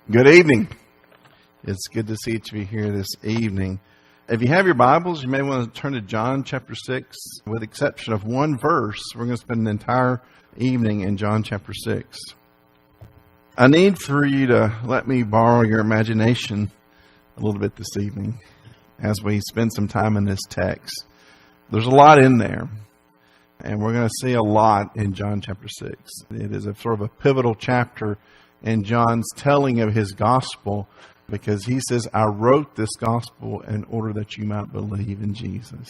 Good evening. It's good to see each of you here this evening. If you have your Bibles, you may want to turn to John chapter 6. With the exception of one verse, we're going to spend an entire evening in John chapter 6. I need for you to let me borrow your imagination a little bit this evening as we spend some time in this text. There's a lot in there, and we're going to see a lot in John chapter 6. It is a sort of a pivotal chapter in John's telling of his gospel, because he says, I wrote this gospel in order that you might believe in Jesus.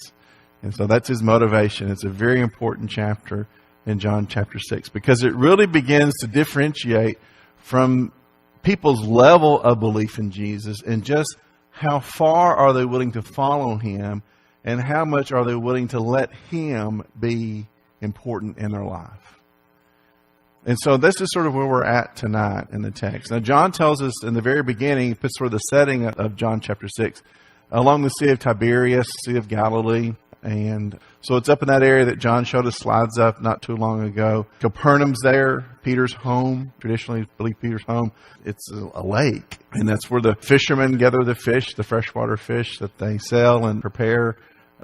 And so that's his motivation. It's a very important chapter in John chapter 6, because it really begins to differentiate from people's level of belief in Jesus and just how far are they willing to follow him and how much are they willing to let him be important in their life. And so this is sort of where we're at tonight in the text. Now, John tells us in the very beginning, he puts sort of the setting of John chapter 6, along the Sea of Tiberias, Sea of Galilee. And so it's up in that area that John showed us slides up not too long ago. Capernaum's there, Peter's home, traditionally believe Peter's home. It's a lake, and that's where the fishermen gather the fish, the freshwater fish that they sell and prepare.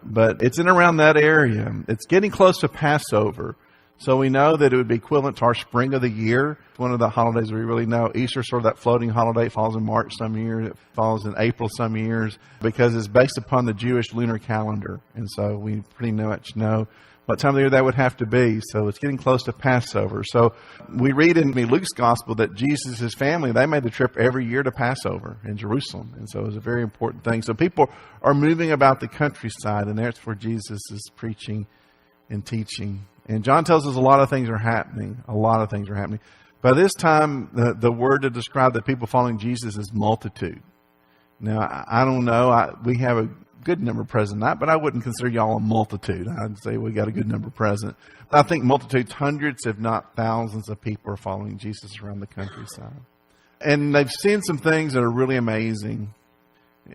But it's in around that area. It's getting close to Passover. So we know that it would be equivalent to our spring of the year. One of the holidays we really know. Easter, sort of that floating holiday, falls in March some years. It falls in April some years, because it's based upon the Jewish lunar calendar. And so we pretty much know what time of the year that would have to be. So it's getting close to Passover. So we read in Luke's gospel that Jesus' family, they made the trip every year to Passover in Jerusalem. And so it was a very important thing. So people are moving about the countryside, and that's where Jesus is preaching and teaching. And John tells us a lot of things are happening. A lot of things are happening. By this time, the word to describe the people following Jesus is multitude. Now, I don't know. We have a good number present tonight, but I wouldn't consider y'all a multitude. I'd say we got a good number present. I think multitudes, hundreds, if not thousands of people are following Jesus around the countryside. And they've seen some things that are really amazing.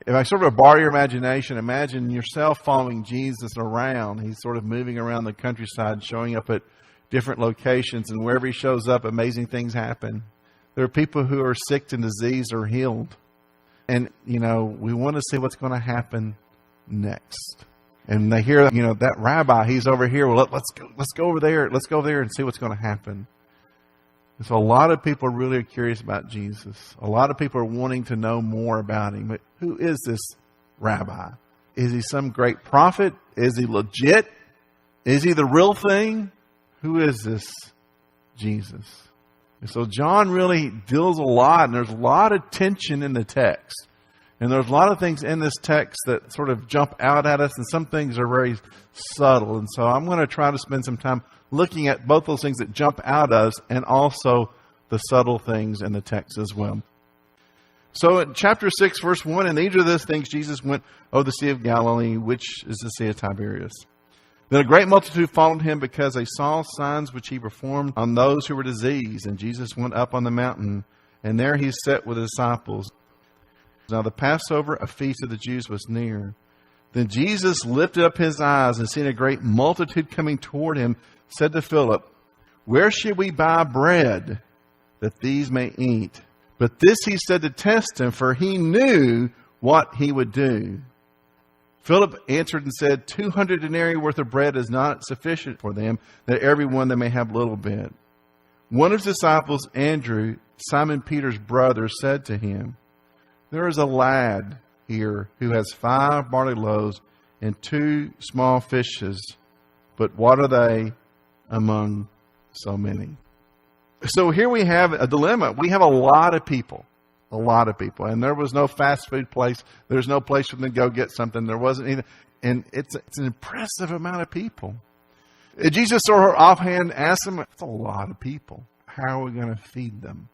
If I sort of borrow your imagination, imagine yourself following Jesus around. He's sort of moving around the countryside, showing up at different locations, and wherever he shows up, amazing things happen. There are people who are sick and diseased are healed. And, we want to see what's going to happen next. And they hear, that rabbi, he's over here. Well, let's go over there. Let's go over there and see what's going to happen. And so a lot of people really are curious about Jesus. A lot of people are wanting to know more about him. But who is this rabbi? Is he some great prophet? Is he legit? Is he the real thing? Who is this Jesus? And so John really deals a lot, and there's a lot of tension in the text. And there's a lot of things in this text that sort of jump out at us, and some things are very subtle. And so I'm going to try to spend some time looking at both those things that jump out at us and also the subtle things in the text as well. So in chapter 6, verse 1, and these are those things Jesus went over the Sea of Galilee, which is the Sea of Tiberias. Then a great multitude followed him, because they saw signs which he performed on those who were diseased. And Jesus went up on the mountain, and there he sat with his disciples. Now the Passover, a feast of the Jews, was near. Then Jesus lifted up his eyes, and seeing a great multitude coming toward him, said to Philip, where should we buy bread that these may eat? But this he said to test him, for he knew what he would do. Philip answered and said, 200 denarii worth of bread is not sufficient for them, that every one they may have a little bit. One of his disciples, Andrew, Simon Peter's brother, said to him, there is a lad here who has 5 barley loaves and 2 small fishes, but what are they among so many? So here we have a dilemma. We have a lot of people, and there was no fast food place. There's no place for them to go get something. There wasn't anything, and it's an impressive amount of people. And Jesus sort of offhand asked them, it's a lot of people. How are we going to feed them?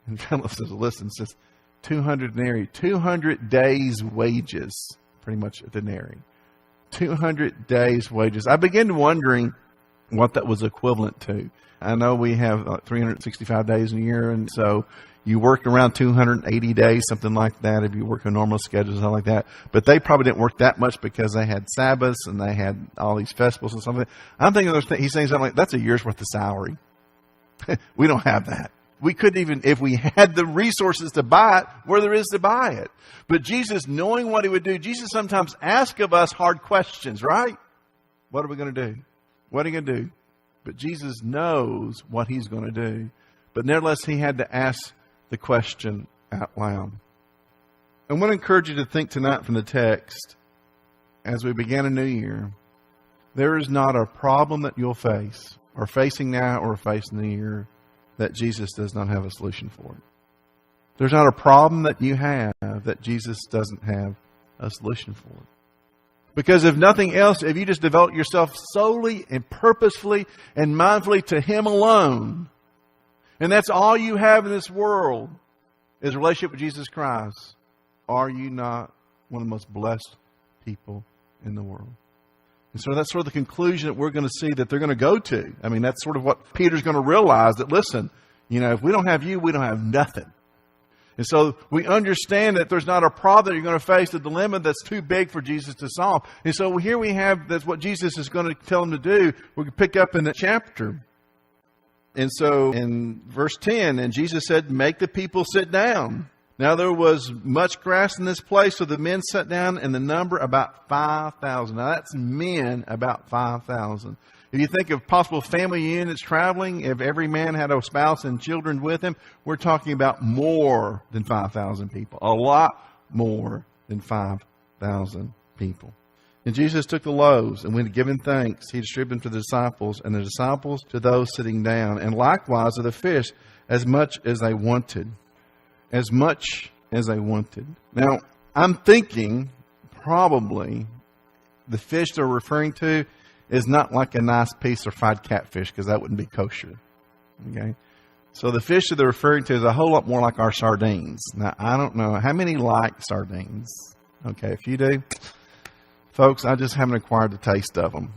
And Philip says, listen, says 200 denarii, 200 days' wages, pretty much a denarii. 200 days' wages. I began wondering what that was equivalent to. I know we have 365 days in a year, and so you work around 280 days, something like that, if you work a normal schedule, something like that. But they probably didn't work that much because they had Sabbaths and they had all these festivals and something. I'm thinking he's saying something like, that's a year's worth of salary. We don't have that. We couldn't even, if we had the resources to buy it, where there is to buy it. But Jesus, knowing what he would do, Jesus sometimes asks of us hard questions, right? What are we going to do? What are you going to do? But Jesus knows what he's going to do. But nevertheless, he had to ask the question out loud. I want to encourage you to think tonight from the text, as we begin a new year, there is not a problem that you'll face, or facing now or facing the year, that Jesus does not have a solution for it. There's not a problem that you have that Jesus doesn't have a solution for it. Because if nothing else, if you just devote yourself solely and purposefully and mindfully to him alone, and that's all you have in this world is a relationship with Jesus Christ, are you not one of the most blessed people in the world? And so that's sort of the conclusion that we're going to see that they're going to go to. I mean, that's sort of what Peter's going to realize, that listen, if we don't have you, we don't have nothing. And so we understand that there's not a problem that you're going to face, a dilemma that's too big for Jesus to solve. And so here we have, that's what Jesus is going to tell them to do. We can pick up in the chapter. And so in verse 10, and Jesus said, make the people sit down. Now there was much grass in this place, so the men sat down, and the number about 5,000. Now that's men, about 5,000. If you think of possible family units traveling, if every man had a spouse and children with him, we're talking about more than 5,000 people. A lot more than 5,000 people. And Jesus took the loaves, and when he had given thanks, he distributed them to the disciples, and the disciples to those sitting down, and likewise of the fish, as much as they wanted. As much as they wanted. Now, I'm thinking probably the fish they're referring to is not like a nice piece of fried catfish, because that wouldn't be kosher. Okay? So the fish that they're referring to is a whole lot more like our sardines. Now, I don't know how many like sardines. Okay, if you do, folks, I just haven't acquired the taste of them.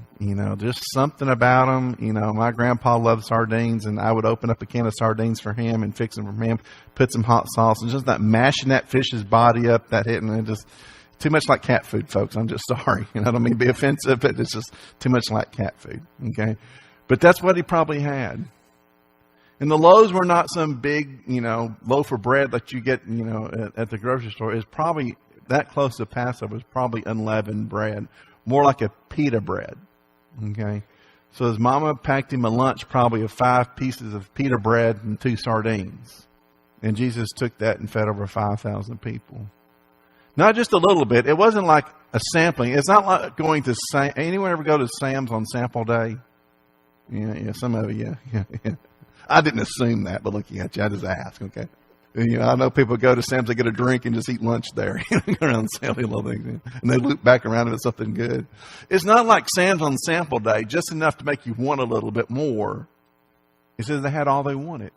Just something about them. My grandpa loved sardines, and I would open up a can of sardines for him and fix them for him, put some hot sauce, and just that mashing that fish's body up, that hitting, and just too much like cat food, folks. I'm just sorry. I don't mean to be offensive, but it's just too much like cat food. Okay, but that's what he probably had. And the loaves were not some big, loaf of bread that you get, at the grocery store. It's probably that close to Passover. It's probably unleavened bread, more like a pita bread. Okay, so his mama packed him a lunch probably of 5 pieces of pita bread and 2 sardines. And Jesus took that and fed over 5,000 people. Not just a little bit. It wasn't like a sampling. It's not like going to anyone ever go to Sam's on sample day? Yeah, some of you. Yeah. I didn't assume that, but looking at you, I just asked, okay? I know people go to Sam's, they get a drink and just eat lunch there. Go around sampling little things, and they loop back around if it's something good. It's not like Sam's on sample day, just enough to make you want a little bit more. He says they had all they wanted.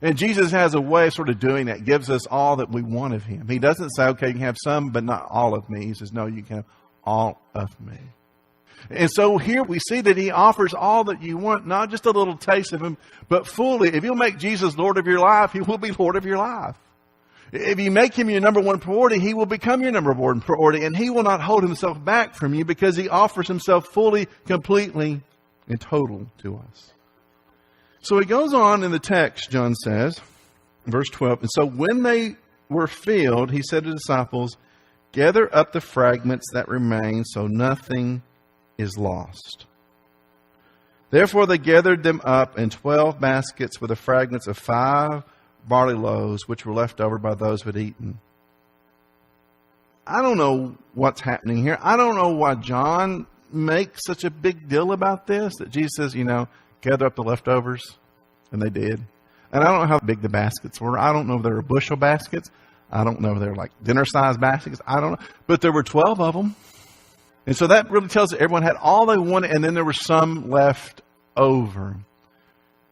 And Jesus has a way of sort of doing that, gives us all that we want of him. He doesn't say, okay, you can have some, but not all of me. He says, no, you can have all of me. And so here we see that he offers all that you want, not just a little taste of him, but fully. If you'll make Jesus Lord of your life, he will be Lord of your life. If you make him your number one priority, he will become your number one priority, and he will not hold himself back from you because he offers himself fully, completely, and total to us. So he goes on in the text, John says, verse 12, and so when they were filled, he said to the disciples, gather up the fragments that remain so nothing is lost. Therefore they gathered them up in 12 baskets with the fragments of 5 barley loaves, which were left over by those who had eaten. I don't know what's happening here. I don't know why John makes such a big deal about this, that Jesus says, gather up the leftovers, and they did. And I don't know how big the baskets were. I don't know if they were bushel baskets. I don't know if they were like dinner-sized baskets. I don't know. But there were 12 of them. And so that really tells us everyone had all they wanted, and then there was some left over.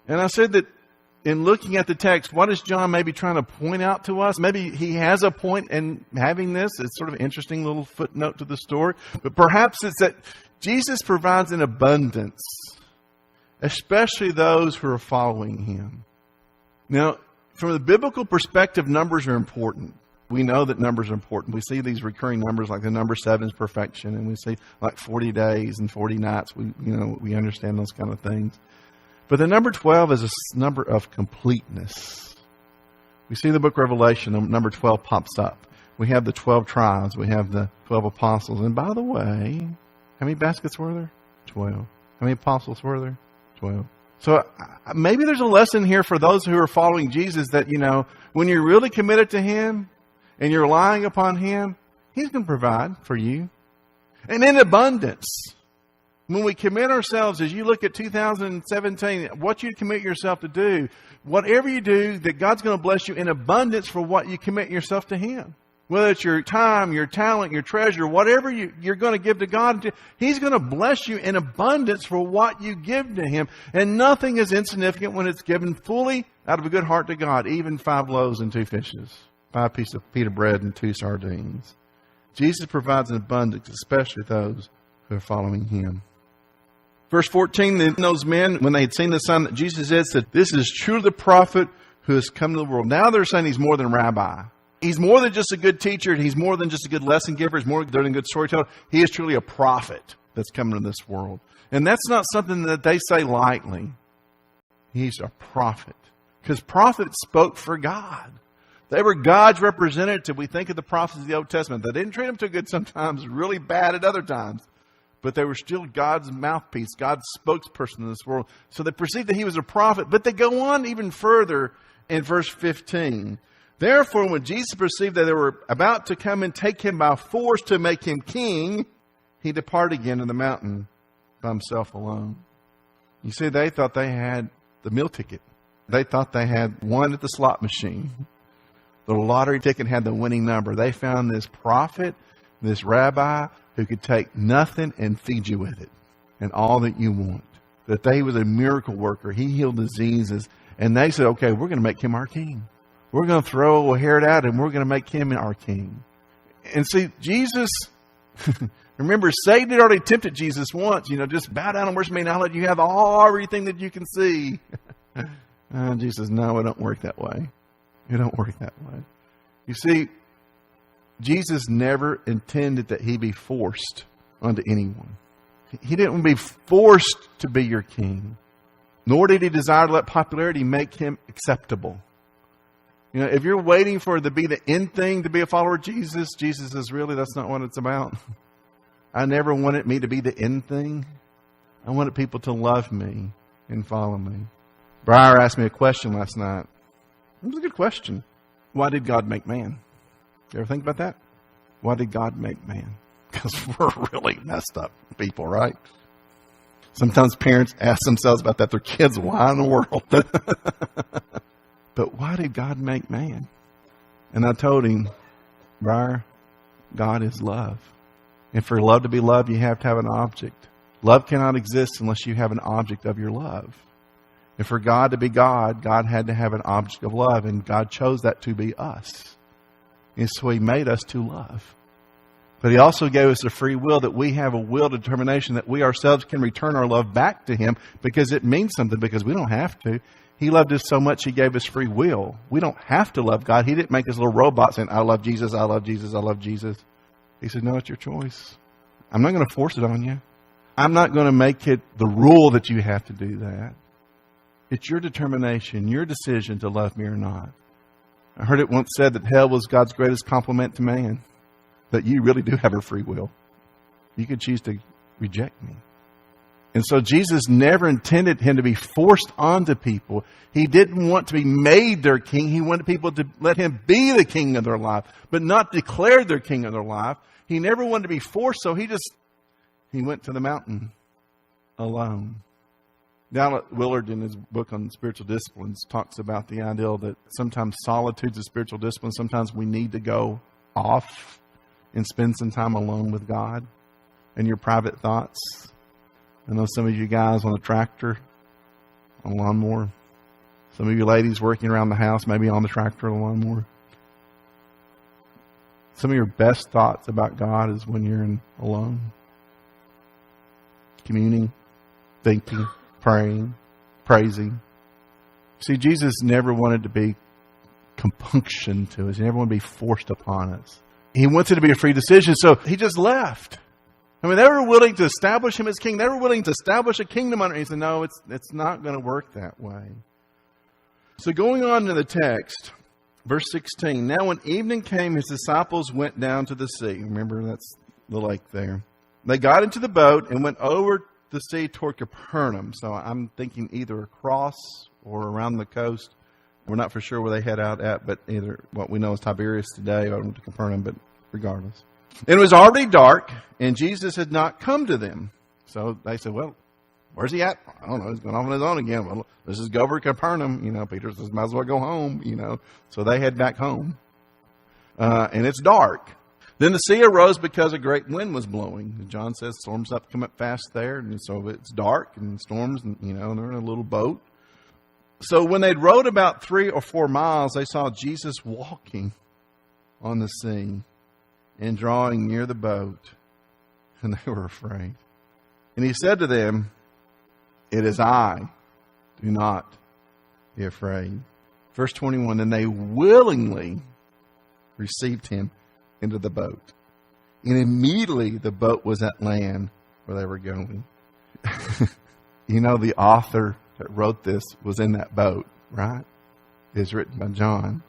And I said that in looking at the text, what is John maybe trying to point out to us? Maybe he has a point in having this. It's sort of an interesting little footnote to the story. But perhaps it's that Jesus provides an abundance, especially those who are following him. Now, from the biblical perspective, numbers are important. We know that numbers are important. We see these recurring numbers like the number 7 is perfection, and we see like 40 days and 40 nights. We understand those kind of things. But the number 12 is a number of completeness. We see in the book of Revelation, number 12 pops up. We have the 12 tribes. We have the 12 apostles. And by the way, how many baskets were there? 12. How many apostles were there? 12. So maybe there's a lesson here for those who are following Jesus that, when you're really committed to Him and you're relying upon Him, He's going to provide for you. And in abundance. When we commit ourselves, as you look at 2017, what you commit yourself to do, whatever you do, that God's going to bless you in abundance for what you commit yourself to Him. Whether it's your time, your talent, your treasure, whatever you're going to give to God, He's going to bless you in abundance for what you give to Him. And nothing is insignificant when it's given fully out of a good heart to God, even 5 loaves and 2 fishes, 5 pieces of pita bread and 2 sardines. Jesus provides an abundance, especially those who are following Him. Verse 14, then those men, when they had seen the sign that Jesus did, said, "This is truly the prophet who has come to the world." Now they're saying He's more than rabbi. He's more than just a good teacher. He's more than just a good lesson giver. He's more than a good storyteller. He is truly a prophet that's coming to this world. And that's not something that they say lightly. He's a prophet. Because prophets spoke for God. They were God's representative. We think of the prophets of the Old Testament. They didn't treat them too good sometimes, really bad at other times. But they were still God's mouthpiece, God's spokesperson in this world. So they perceived that He was a prophet. But they go on even further in verse 15. Therefore, when Jesus perceived that they were about to come and take Him by force to make Him king, He departed again to the mountain by Himself alone. You see, they thought they had the meal ticket. They thought they had won at the slot machine. The lottery ticket had the winning number. They found this prophet, this rabbi, who could take nothing and feed you with it and all that you want. That he was a miracle worker. He healed diseases. And they said, okay, we're going to make Him our king. We're going to throw Herod out and we're going to make Him our king. And see, Jesus, remember, Satan had already tempted Jesus once. Just bow down and worship me and I'll let you have everything that you can see. Jesus says, no, it don't work that way. It don't work that way. You see, Jesus never intended that He be forced onto anyone. He didn't be forced to be your king. Nor did He desire to let popularity make Him acceptable. If you're waiting for it to be the end thing to be a follower of Jesus, Jesus says, really, that's not what it's about. I never wanted me to be the end thing. I wanted people to love me and follow me. Briar asked me a question last night. It was a good question. Why did God make man? You ever think about that? Why did God make man? Because we're really messed up people, right? Sometimes parents ask themselves about that. Their kids, why in the world? But why did God make man? And I told him, Briar, God is love. And for love to be love, you have to have an object. Love cannot exist unless you have an object of your love. And for God to be God, God had to have an object of love. And God chose that to be us. And so He made us to love. But He also gave us a free will, that we have a will determination that we ourselves can return our love back to Him, because it means something, because we don't have to. He loved us so much He gave us free will. We don't have to love God. He didn't make us little robots saying, I love Jesus, I love Jesus, I love Jesus. He said, no, it's your choice. I'm not going to force it on you. I'm not going to make it the rule that you have to do that. It's your determination, your decision to love me or not. I heard it once said that hell was God's greatest compliment to man. That you really do have a free will. You can choose to reject me. And so Jesus never intended Him to be forced onto people. He didn't want to be made their king. He wanted people to let Him be the king of their life, but not declare their king of their life. He never wanted to be forced, so He went to the mountain alone. Dallas Willard, in his book on spiritual disciplines, talks about the idea that sometimes solitude's a spiritual discipline. Sometimes we need to go off and spend some time alone with God and your private thoughts. I know some of you guys on a tractor, on a lawnmower. Some of you ladies working around the house, maybe on the tractor or the lawnmower. Some of your best thoughts about God is when you're alone. Communing, thinking, praying, praising. See, Jesus never wanted to be compunction to us. He never wanted to be forced upon us. He wanted it to be a free decision, so He just left. I mean, they were willing to establish him as king. They were willing to establish a kingdom under him. He said, no, it's not going to work that way. So going on to the text, verse 16. Now when evening came, his disciples went down to the sea. Remember, that's the lake there. They got into the boat and went over the sea toward Capernaum. So I'm thinking either across or around the coast. We're not for sure where they head out at, but either what we know is Tiberias today or to Capernaum, but regardless. It was already dark, and Jesus had not come to them. So they said, well, where's he at? I don't know. He's going off on his own again. Well, let's just go over to Capernaum. Peter says, might as well go home, So they head back home. And it's dark. Then the sea arose because a great wind was blowing. John says storms up come up fast there. And so it's dark and storms, and, they're in a little boat. So when they'd rowed about 3 or 4 miles, they saw Jesus walking on the sea and drawing near the boat, and they were afraid. And he said to them, it is I. Do not be afraid. Verse 21, and they willingly received him into the boat. And immediately the boat was at land where they were going. The author that wrote this was in that boat, right? It's written by John.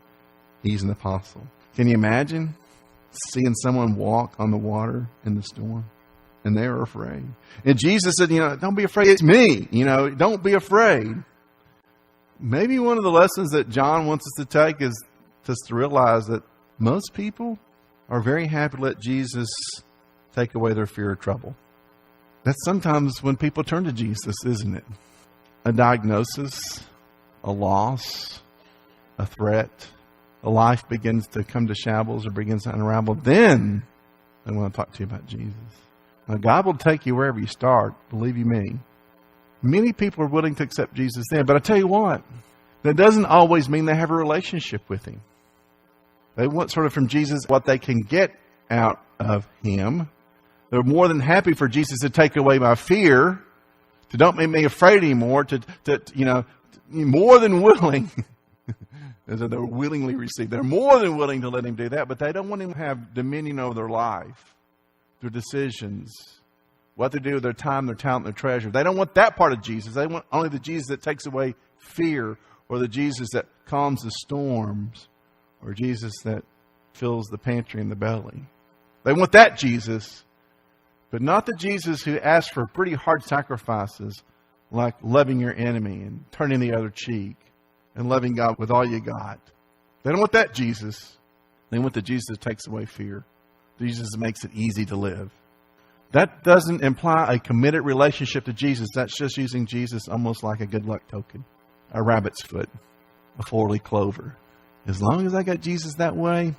He's an apostle. Can you imagine seeing someone walk on the water in the storm? And they were afraid. And Jesus said, don't be afraid. It's me. Don't be afraid. Maybe one of the lessons that John wants us to take is just to realize that most people are very happy to let Jesus take away their fear of trouble. That's sometimes when people turn to Jesus, isn't it? A diagnosis, a loss, a threat, a life begins to come to shambles or begins to unravel. Then I want to talk to you about Jesus. Now, God will take you wherever you start, believe you me. Many people are willing to accept Jesus then, but I tell you what, that doesn't always mean they have a relationship with him. They want sort of from Jesus what they can get out of him. They're more than happy for Jesus to take away my fear, to don't make me afraid anymore, to more than willing. They're willingly received. They're more than willing to let him do that, but they don't want him to have dominion over their life, their decisions, what they do with their time, their talent, their treasure. They don't want that part of Jesus. They want only the Jesus that takes away fear, or the Jesus that calms the storms, or Jesus that fills the pantry and the belly. They want that Jesus, but not the Jesus who asks for pretty hard sacrifices like loving your enemy and turning the other cheek and loving God with all you got. They don't want that Jesus. They want the Jesus that takes away fear. Jesus that makes it easy to live. That doesn't imply a committed relationship to Jesus. That's just using Jesus almost like a good luck token. A rabbit's foot. A 4-leaf clover. As long as I got Jesus that way,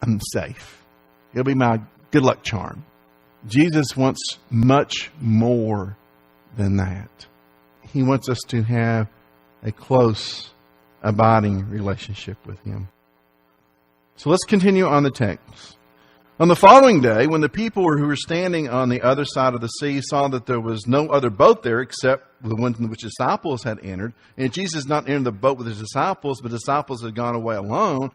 I'm safe. It'll be my good luck charm. Jesus wants much more than that. He wants us to have a close, abiding relationship with him. So let's continue on the text. On the following day, when the people who were standing on the other side of the sea saw that there was no other boat there except the one in which the disciples had entered, and Jesus not entered the boat with his disciples, but the disciples had gone away alone.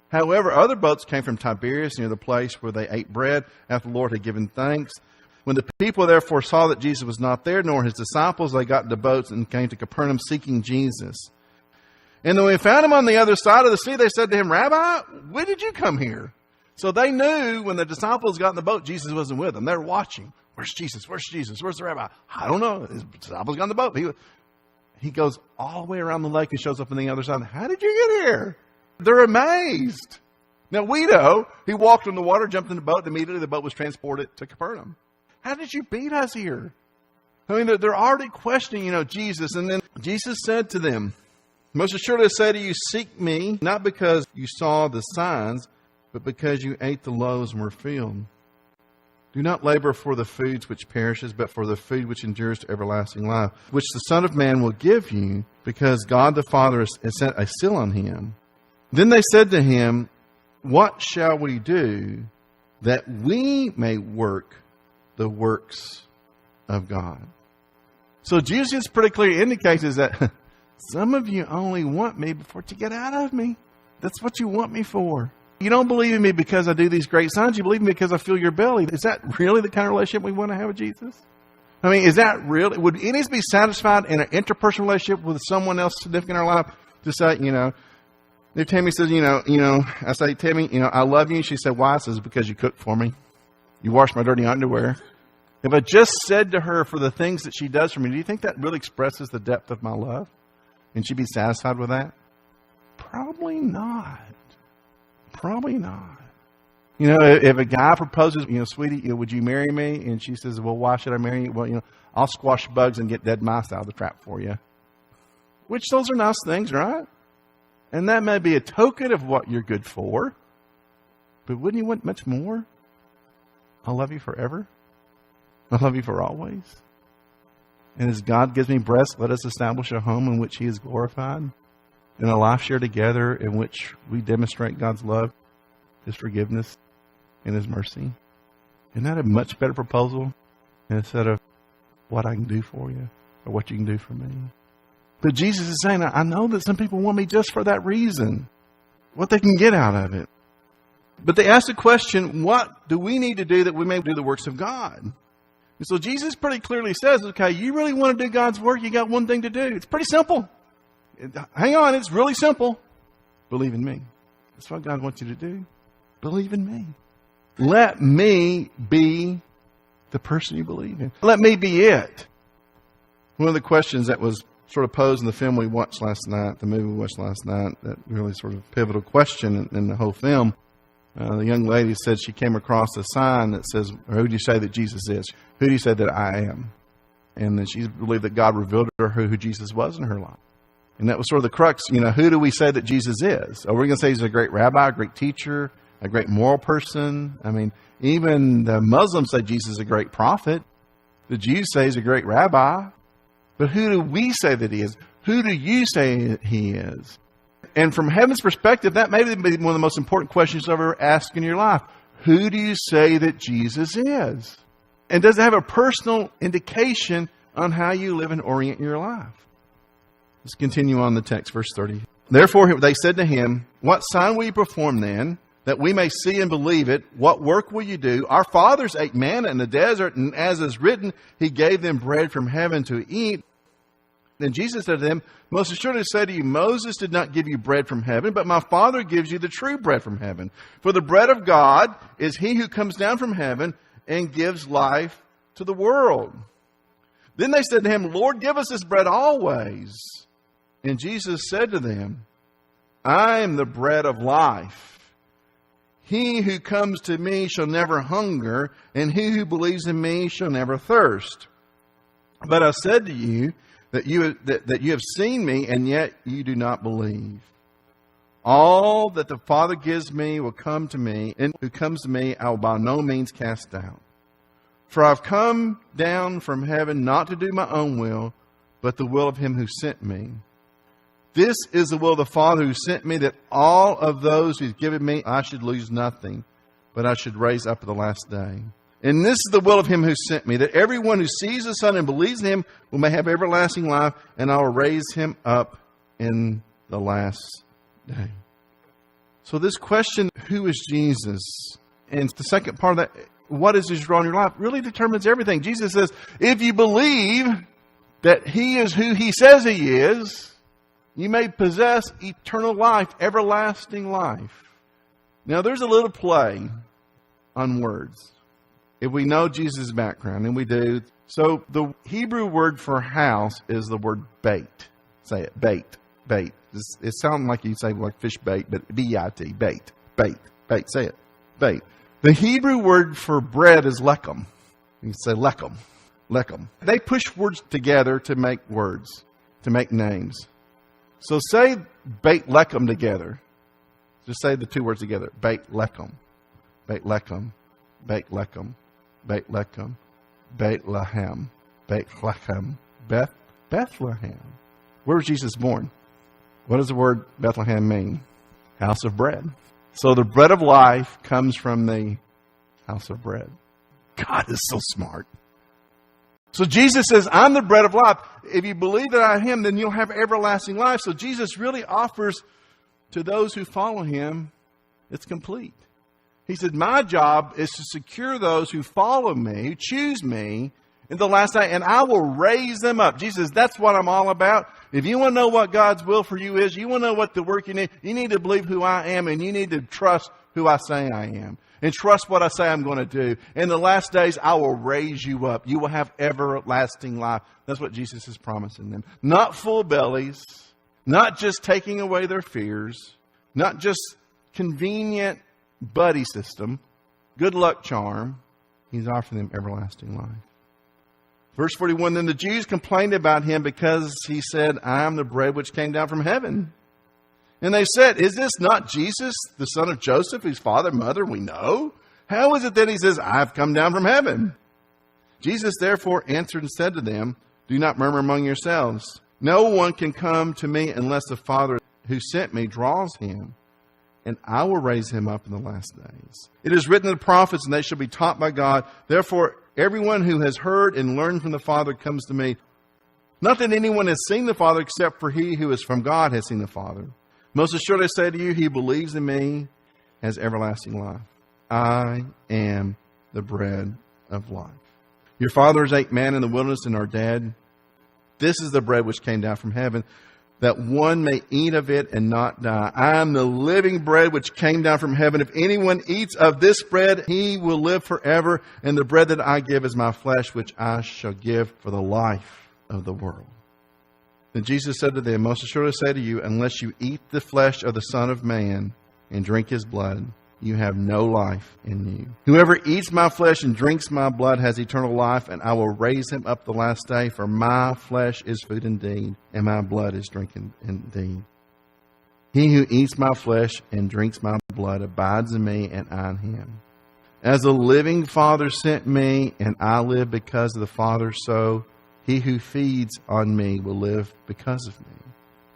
However, other boats came from Tiberias near the place where they ate bread after the Lord had given thanks. When the people therefore saw that Jesus was not there, nor his disciples, they got into boats and came to Capernaum seeking Jesus. And when they found him on the other side of the sea, they said to him, Rabbi, when did you come here? So they knew when the disciples got in the boat, Jesus wasn't with them. They were watching. Where's Jesus? Where's Jesus? Where's the rabbi? I don't know. His disciples got in the boat. He goes all the way around the lake and shows up on the other side. How did you get here? They're amazed. Now we know he walked on the water, jumped in the boat, and immediately the boat was transported to Capernaum. How did you beat us here? I mean, they're already questioning, Jesus. And then Jesus said to them, most assuredly I say to you, seek me, not because you saw the signs, but because you ate the loaves and were filled. Do not labor for the foods which perishes, but for the food which endures to everlasting life, which the Son of Man will give you, because God the Father has set a seal on him. Then they said to him, what shall we do that we may work the works of God? So Jesus pretty clearly indicates is that some of you only want me before to get out of me. That's what you want me for. You don't believe in me because I do these great signs. You believe in me because I fill your belly. Is that really the kind of relationship we want to have with Jesus? I mean, is that really? Would any of us be satisfied in an interpersonal relationship with someone else significant in our life to say, if Tammy says, I say, Tammy, I love you. She said, why? I says, because you cooked for me. You washed my dirty underwear. If I just said to her for the things that she does for me, do you think that really expresses the depth of my love? And she'd be satisfied with that? Probably not. Probably not. If a guy proposes, sweetie, would you marry me? And she says, well, why should I marry you? Well, I'll squash bugs and get dead mice out of the trap for you. Which those are nice things, right? And that may be a token of what you're good for. But wouldn't you want much more? I love you forever. I love you for always. And as God gives me breath, let us establish a home in which He is glorified. And a life shared together in which we demonstrate God's love, His forgiveness, and His mercy. Isn't that a much better proposal instead of what I can do for you or what you can do for me? But Jesus is saying, I know that some people want me just for that reason, what they can get out of it. But they ask the question, what do we need to do that we may do the works of God? And so Jesus pretty clearly says, okay, you really want to do God's work, you got one thing to do. It's pretty simple. Hang on, it's really simple. Believe in me. That's what God wants you to do. Believe in me. Let me be the person you believe in. Let me be it. One of the questions that was sort of posed in the film we watched last night, the movie we watched last night, that really sort of pivotal question in the whole film. The young lady said she came across a sign that says, who do you say that Jesus is? Who do you say that I am? And then she believed that God revealed to her who Jesus was in her life. And that was sort of the crux, who do we say that Jesus is? Are we going to say He's a great rabbi, a great teacher, a great moral person? I mean, even the Muslims say Jesus is a great prophet. The Jews say He's a great rabbi. But who do we say that He is? Who do you say He is? And from heaven's perspective, that may be one of the most important questions you'll ever ask in your life. Who do you say that Jesus is? And does it have a personal indication on how you live and orient your life? Let's continue on the text, verse 30. Therefore, they said to Him, what sign will you perform then, that we may see and believe it? What work will you do? Our fathers ate manna in the desert, and as is written, He gave them bread from heaven to eat. Then Jesus said to them, most assuredly I say to you, Moses did not give you bread from heaven, but my Father gives you the true bread from heaven. For the bread of God is He who comes down from heaven and gives life to the world. Then they said to Him, Lord, give us this bread always. And Jesus said to them, I am the bread of life. He who comes to me shall never hunger, and he who believes in me shall never thirst. But I said to you that you have seen me, and yet you do not believe. All that the Father gives me will come to me, and who comes to me I will by no means cast out. For I've come down from heaven not to do my own will, but the will of Him who sent me. This is the will of the Father who sent me, that all of those who've given me I should lose nothing, but I should raise up at the last day. And this is the will of Him who sent me, that everyone who sees the Son and believes in Him may have everlasting life, and I will raise him up in the last day. So this question, who is Jesus? And the second part of that, what is His role in your life, really determines everything. Jesus says, if you believe that He is who He says He is, you may possess eternal life, everlasting life. Now there's a little play on words. If we know Jesus' background, and we do. So the Hebrew word for house is the word bait. Say it, bait, bait. It sounds like you say like fish bait, but B-I-T, bait, bait, bait. Say it, bait. The Hebrew word for bread is lechem. You can say lechem, lechem. They push words together to make words, to make names. So say bait lechem together. Just say the two words together. Beit lechem, beit lechem, beit lechem, beit lechem, Bethlehem, Bethlehem, Bethlehem. Where was Jesus born? What does the word Bethlehem mean? House of bread. So the bread of life comes from the house of bread. God is so smart. So Jesus says, I'm the bread of life. If you believe that I am Him, then you'll have everlasting life. So Jesus really offers to those who follow Him It's complete. He said, my job is to secure those who follow me, who choose me in the last day, and I will raise them up. Jesus says, that's what I'm all about. If you want to know what God's will for you is, you want to know what the work you need to believe who I am, and you need to trust who I say I am. And trust what I say I'm going to do. In the last days, I will raise you up. You will have everlasting life. That's what Jesus is promising them. Not full bellies, not just taking away their fears, not just convenient buddy system, good luck charm. He's offering them everlasting life. Verse 41, then the Jews complained about him because he said, I am the bread which came down from heaven. And they said, is this not Jesus, the son of Joseph, whose father and mother we know? How is it that he says, I have come down from heaven? Jesus therefore answered and said to them, do not murmur among yourselves. No one can come to me unless the Father who sent me draws him, and I will raise him up in the last days. It is written in the prophets, and they shall be taught by God. Therefore, everyone who has heard and learned from the Father comes to me. Not that anyone has seen the Father, except for he who is from God has seen the Father. Most assuredly I say to you, he believes in me has everlasting life. I am the bread of life. Your fathers ate manna in the wilderness and are dead. This is the bread which came down from heaven, that one may eat of it and not die. I am the living bread which came down from heaven. If anyone eats of this bread, he will live forever. And the bread that I give is my flesh, which I shall give for the life of the world. Then Jesus said to them, most assuredly I say to you, unless you eat the flesh of the Son of Man and drink his blood, you have no life in you. Whoever eats my flesh and drinks my blood has eternal life, and I will raise him up the last day. For my flesh is food indeed, and my blood is drink indeed. He who eats my flesh and drinks my blood abides in me, and I in him. As the living Father sent me, and I live because of the Father, so he who feeds on me will live because of me.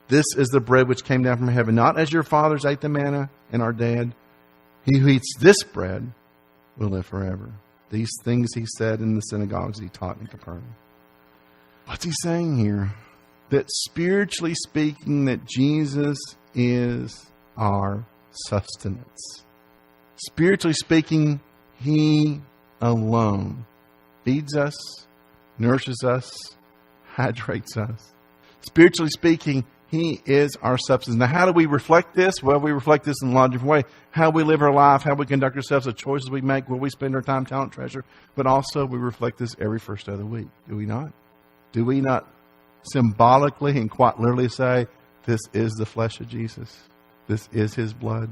This is the bread which came down from heaven, not as your fathers ate the manna and are dead. He who eats this bread will live forever. These things he said in the synagogues he taught in Capernaum. What's he saying here? That spiritually speaking, that Jesus is our sustenance. Spiritually speaking, he alone feeds us, nourishes us, hydrates us. Spiritually speaking, he is our substance. Now, how do we reflect this? Well, we reflect this in a lot of different ways. How we live our life, how we conduct ourselves, the choices we make, where we spend our time, talent, treasure. But also, we reflect this every first day of the week. Do we not? Do we not symbolically and quite literally say, this is the flesh of Jesus. This is his blood.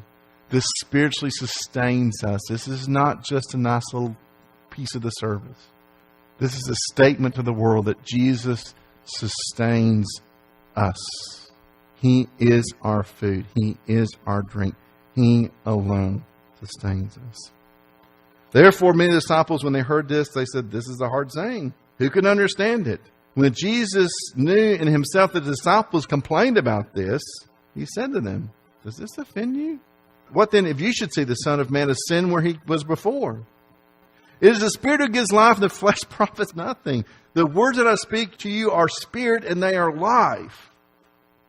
This spiritually sustains us. This is not just a nice little piece of the service. This is a statement to the world that Jesus sustains us. He is our food. He is our drink. He alone sustains us. Therefore, many disciples, when they heard this, they said, this is a hard saying. Who can understand it? When Jesus knew in himself that the disciples complained about this, he said to them, does this offend you? What then if you should see the Son of Man ascend where he was before? It is the Spirit who gives life, and the flesh profits nothing. The words that I speak to you are spirit, and they are life.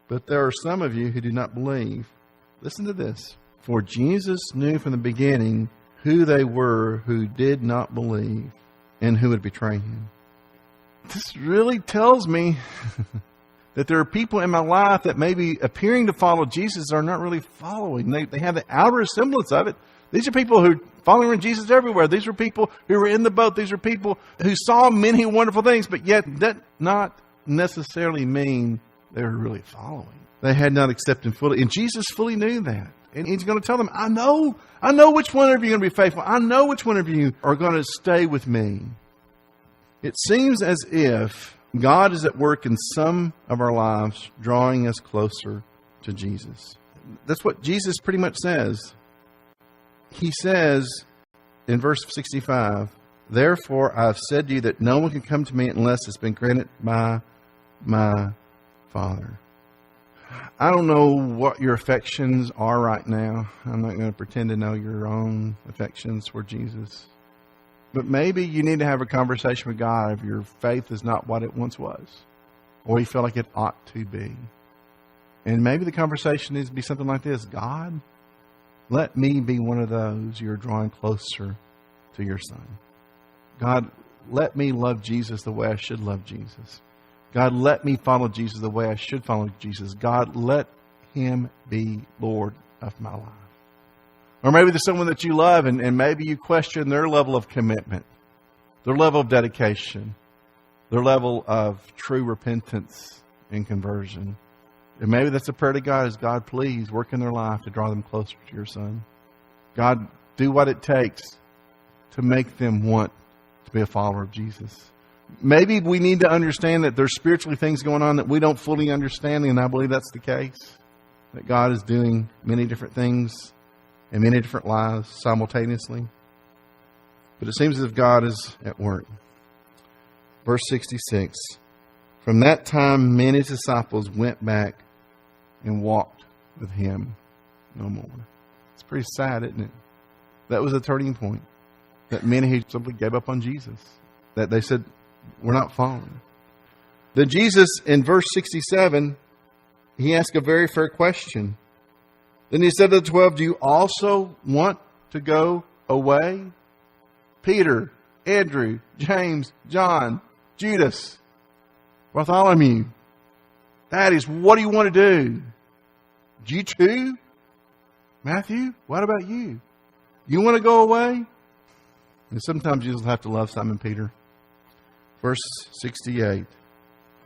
But there are some of you who do not believe. Listen to this. For Jesus knew from the beginning who they were who did not believe and who would betray him. This really tells me that there are people in my life that may be appearing to follow Jesus are not really following. They have the outer semblance of it. These are people who are following Jesus everywhere. These are people who were in the boat. These are people who saw many wonderful things, but yet that not necessarily mean they were really following. They had not accepted him fully. And Jesus fully knew that. And he's going to tell them, I know which one of you are going to be faithful. I know which one of you are going to stay with me. It seems as if God is at work in some of our lives, drawing us closer to Jesus. That's what Jesus pretty much says. He says in verse 65, therefore I've said to you that no one can come to me unless it's been granted by my Father. I don't know what your affections are right now. I'm not going to pretend to know your own affections for Jesus. But maybe you need to have a conversation with God if your faith is not what it once was, or you feel like it ought to be. And maybe the conversation needs to be something like this. God, let me be one of those you're drawing closer to your Son. God, let me love Jesus the way I should love Jesus. God, let me follow Jesus the way I should follow Jesus. God, let Him be Lord of my life. Or maybe there's someone that you love and maybe you question their level of commitment, their level of dedication, their level of true repentance and conversion. And maybe that's a prayer to God is, God, please work in their life to draw them closer to your Son. God, do what it takes to make them want to be a follower of Jesus. Maybe we need to understand that there's spiritually things going on that we don't fully understand, and I believe that's the case. That God is doing many different things in many different lives simultaneously. But it seems as if God is at work. Verse 66, from that time many disciples went back and walked with Him no more. It's pretty sad, isn't it? That was a turning point. That many who simply gave up on Jesus. That they said, we're not following. Then Jesus, in verse 67, He asked a very fair question. Then He said to the 12, do you also want to go away? Peter, Andrew, James, John, Judas, Bartholomew. Daddies, what do you want to do? You too? Matthew, what about you? You want to go away? And sometimes you just have to love Simon Peter. Verse 68,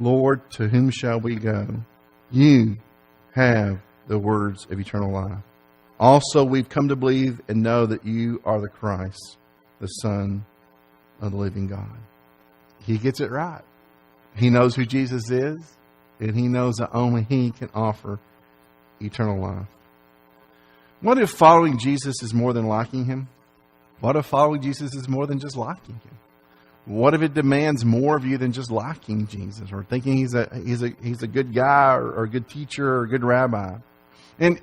Lord, to whom shall we go? You have the words of eternal life. Also, we've come to believe and know that you are the Christ, the Son of the living God. He gets it right. He knows who Jesus is, and He knows that only He can offer eternal life. What if following Jesus is more than liking Him? What if following Jesus is more than just liking Him? What if it demands more of you than just liking Jesus or thinking he's a good guy or a good teacher or a good rabbi? And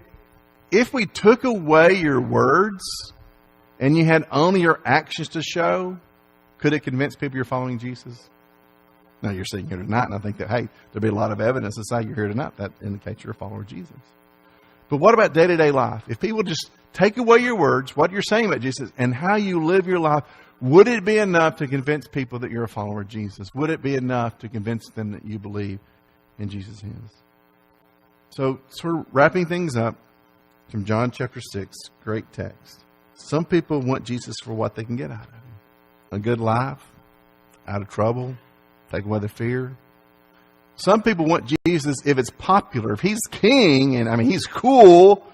if we took away your words and you had only your actions to show, could it convince people you're following Jesus? No, you're sitting here tonight, and I think that, hey, there'll be a lot of evidence to say you're here tonight. That indicates you're a follower of Jesus. But what about day-to-day life? If people just take away your words, what you're saying about Jesus, and how you live your life, would it be enough to convince people that you're a follower of Jesus? Would it be enough to convince them that you believe in Jesus is? So we're wrapping things up from John chapter 6, great text. Some people want Jesus for what they can get out of Him. A good life, out of trouble, take away their fear. Some people want Jesus if it's popular. If He's king and He's cool,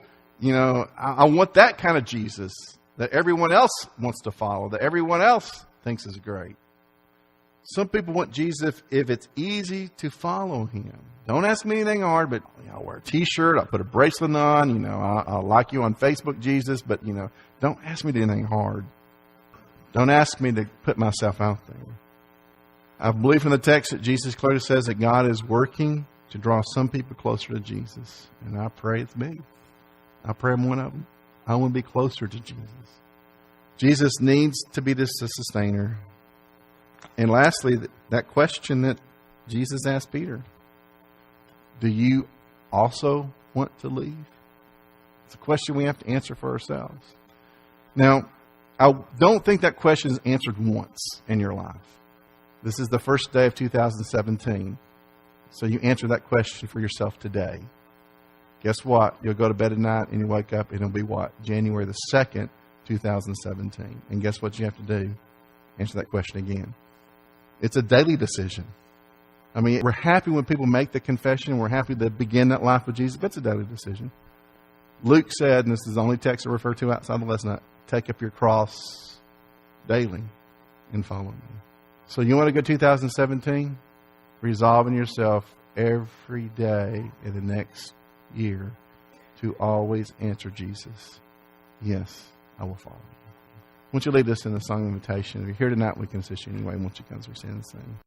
I want that kind of Jesus that everyone else wants to follow, that everyone else thinks is great. Some people want Jesus if it's easy to follow Him. Don't ask me anything hard, but I'll wear a t-shirt, I'll put a bracelet on, I'll like you on Facebook, Jesus, but don't ask me to do anything hard. Don't ask me to put myself out there. I believe from the text that Jesus clearly says that God is working to draw some people closer to Jesus. And I pray it's me. I pray I'm one of them. I want to be closer to Jesus. Jesus needs to be the sustainer. And lastly, that question that Jesus asked Peter. Do you also want to leave? It's a question we have to answer for ourselves. Now, I don't think that question is answered once in your life. This is the first day of 2017. So you answer that question for yourself today. Guess what? You'll go to bed at night and you wake up and it'll be what? January the 2nd, 2017. And guess what you have to do? Answer that question again. It's a daily decision. We're happy when people make the confession. We're happy to begin that life with Jesus, but it's a daily decision. Luke said, and this is the only text I refer to outside the lesson, take up your cross daily and follow me. So you want to go 2017? Resolve in yourself every day in the next year to always answer Jesus. Yes, I will follow you. Won't you lead us in the song of invitation? If you're here tonight, we can assist you anyway. Won't you come as we stand and sing?